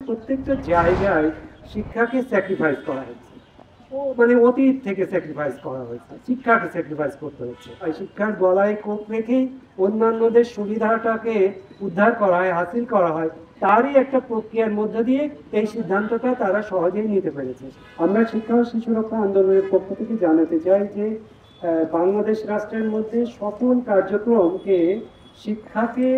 প্রত্যেকটা জায়গায় শিক্ষাকে স্যাক্রিফাইস করা হচ্ছে। মানে অতীত থেকে স্যাক্রিফাইস করা হয়েছে, শিক্ষাকে স্যাক্রিফাইস করতে হচ্ছে। শিক্ষার গলায় কোপ রেখেই অন্যান্যদের সুবিধাটাকে উদ্ধার করা হয়, হাসিল করা হয়। তারই একটা প্রক্রিয়ার মধ্য দিয়ে এই সিদ্ধান্তটা তারা সহজেই নিতে পেরেছে। আমরা শিক্ষা ও শিশু রক্ষা আন্দোলনের পক্ষ থেকে জানাতে চাই যে বাংলাদেশ রাষ্ট্রের মধ্যে সকল কার্যক্রমকে শিক্ষাকে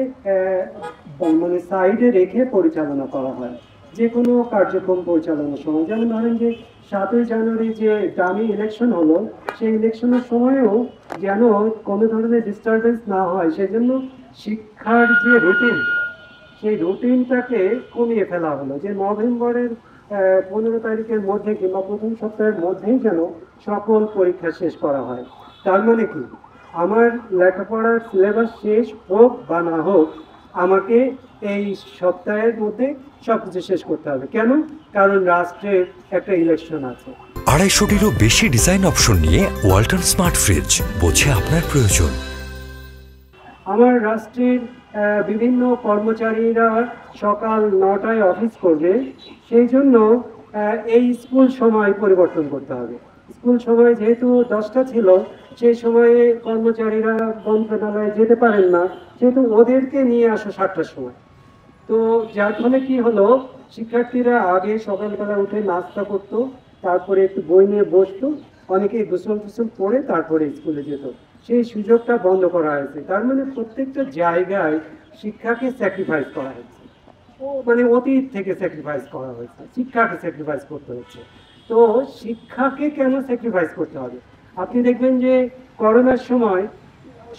মানে সাইডে রেখে পরিচালনা করা হয়। যে কোনো কার্যক্রম পরিচালনার সময়, যেমন ধরেন যে 7ই জানুয়ারি যে ডামি ইলেকশন হলো, সেই ইলেকশনের সময়েও যেন কোনো ধরনের ডিস্টারবেন্স না হয়, সেজন্য শিক্ষার যে রুটিন, সেই রুটিনটাকে কমিয়ে ফেলা হলো। যে নভেম্বরের 15 তারিখের মধ্যে কিংবা প্রথম সপ্তাহের মধ্যেই যেন সকল পরীক্ষা শেষ করা হয়। তার মানে কি, আমার লেখাপড়ার সিলেবাস শেষ হোক বা না হোক, আমাকে এই সপ্তাহের মধ্যে সবকিছু শেষ করতে হবে। কেন? কারণ রাষ্ট্রের একটা ইলেকশন আছে। 250টিরও বেশি ডিজাইন অপশন নিয়ে ওয়ালটন স্মার্ট ফ্রিজ, বোঝে আপনার প্রয়োজন। আমার রাষ্ট্রের বিভিন্ন কর্মচারীরা সকাল 9টায় অফিস করবে, সেই জন্য এই স্কুল সময় পরিবর্তন করতে হবে। স্কুল সময় যেহেতু 10টা ছিল, সেই সময়ে কর্মচারীরা মন্ত্রণালয়ে যেতে পারেন না, সেহেতু ওদেরকে নিয়ে আসো 7টার সময়। তো যার ফলে কি হলো, শিক্ষার্থীরা আগে সকালবেলা উঠে নাস্তা করতো, তারপরে একটু বই নিয়ে বসতো, অনেকেই গোসল টোসল করে তারপরে স্কুলে যেত। সেই সুযোগটা বন্ধ করা হয়েছে। তার মানে প্রত্যেকটা জায়গায় শিক্ষাকে স্যাক্রিফাইস করা হয়েছে। মানে অতীত থেকে স্যাক্রিফাইস করা হয়েছে, শিক্ষাকে স্যাক্রিফাইস করতে হচ্ছে। তো শিক্ষাকে কেন স্যাক্রিফাইস করতে হবে? আপনি দেখবেন যে করোনার সময়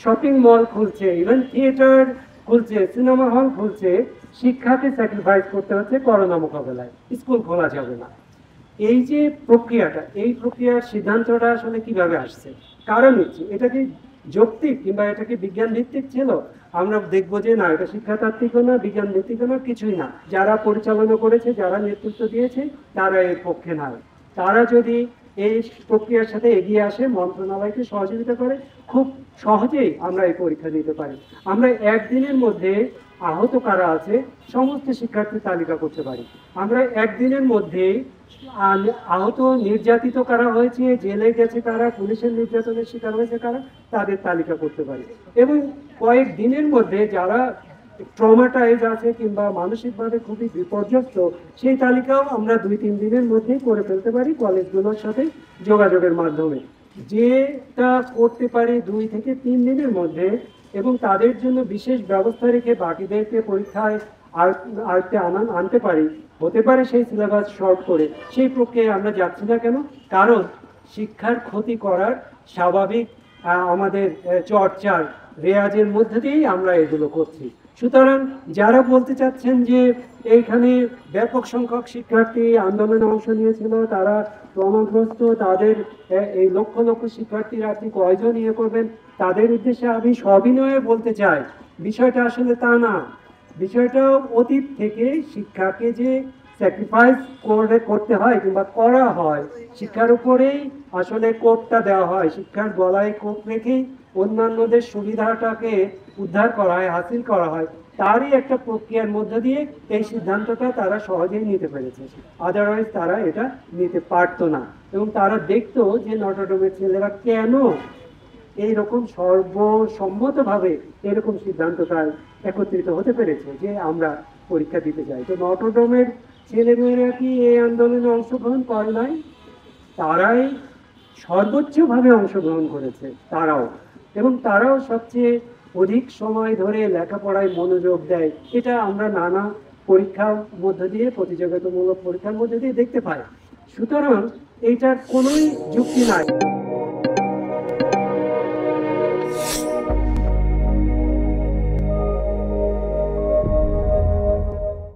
শপিং মল খুলছে, ইভেন থিয়েটার খুলছে, সিনেমা হল খুলছে। শিক্ষাকে স্যাক্রিফাইস করতে হচ্ছে করোনা মোকাবেলায়। স্কুল খোলা যাবে না। এই যে প্রক্রিয়াটা, এই প্রক্রিয়ার সিদ্ধান্তটা আসলে কিভাবে আসছে, কারণ নিচ্ছে, এটা কি যৌক্তিক কিংবা এটা কি বিজ্ঞান ভিত্তিক ছিল? আমরা দেখবো যে না, এটা শিক্ষাতাত্ত্বিকও না, বিজ্ঞান ভিত্তিকও না, কিছুই না। যারা পরিচালনা করেছে, যারা নেতৃত্ব দিয়েছে, তারা এর পক্ষে নয়। তারা যদি এই প্রক্রিয়ার সাথে এগিয়ে আসে, মন্ত্রণালয়কে সহযোগিতা করে, খুব সহজেই আমরা এই পরীক্ষা দিতে পারি। আমরা একদিনের মধ্যে আহত কারা আছে সমস্ত শিক্ষার্থীর তালিকা করতে পারি। আমরা একদিনের মধ্যেই আহত, নির্যাতিত কারা হয়েছে, জেলে গেছে কারা, পুলিশের নির্যাতনের শিকার হয়েছে কারা, তাদের তালিকা করতে পারি। এবং কয়েক দিনের মধ্যে যারা ট্রমাটাইজ আছে কিংবা মানসিকভাবে খুবই বিপর্যস্ত, সেই তালিকাও আমরা 2-3 দিনের মধ্যেই করে ফেলতে পারি কলেজগুলোর সাথে যোগাযোগের মাধ্যমে। যেটা করতে পারি 2 থেকে 3 দিনের মধ্যে, এবং তাদের জন্য বিশেষ ব্যবস্থা রেখে বাকিদেরকে পরীক্ষায় আনতে পারি, হতে পারে সেই সিলেবাস শর্ট করে। সেই প্রক্রিয়ায় আমরা যাচ্ছি না কেন? কারণ শিক্ষার ক্ষতি করার স্বাভাবিক আমাদের চর্চার রেয়াজের মধ্যে দিয়েই আমরা এগুলো করছি। সুতরাং যারা বলতে চাচ্ছেন যে এইখানে ব্যাপক সংখ্যক শিক্ষার্থী আন্দোলনে অংশ নিয়েছিল, তারা প্রমাণগ্রস্ত, তাদের এই লক্ষ লক্ষ শিক্ষার্থীরা আপনি কয়জন ইয়ে করবেন, তাদের উদ্দেশ্যে আমি সবিনয়ে বলতে চাই, বিষয়টা আসলে তা না। বিষয়টা অতীত থেকে শিক্ষাকে যে স্যাক্রিফাইস করতে হয় কিংবা করা হয়, শিক্ষার উপরেই আসলে কোপটা দেওয়া হয়। শিক্ষার গলায় কোপ রেখেই অন্যান্যদের সুবিধাটাকে উদ্ধার করা হয়, হাসিল করা হয়। তারই একটা প্রক্রিয়ার মধ্য দিয়ে এই সিদ্ধান্তটা তারা সহজেই নিতে পেরেছে। আদারওয়াইজ তারা এটা নিতে পারতো না। এবং তারা দেখতো যে নটরডেমের ছেলেরা কেন এইরকম সর্বসম্মতভাবে এরকম সিদ্ধান্তটা একত্রিত হতে পেরেছে যে আমরা পরীক্ষা দিতে যাই। তো নটরডেমের ছেলেমেয়েরা কি এই আন্দোলনে অংশগ্রহণ করে নাই? তারাই সর্বোচ্চভাবে অংশগ্রহণ করেছে, তারাও। এবং তারাও সবচেয়ে অধিক সময় ধরে লেখাপড়ায় মনোযোগ দেয়। এটা আমরা নানা পরীক্ষার মধ্য দিয়ে, প্রতিযোগিতামূলক পরীক্ষার মধ্যে দিয়ে দেখতে পাই। সুতরাং এইটার কোনোই যুক্তি নাই।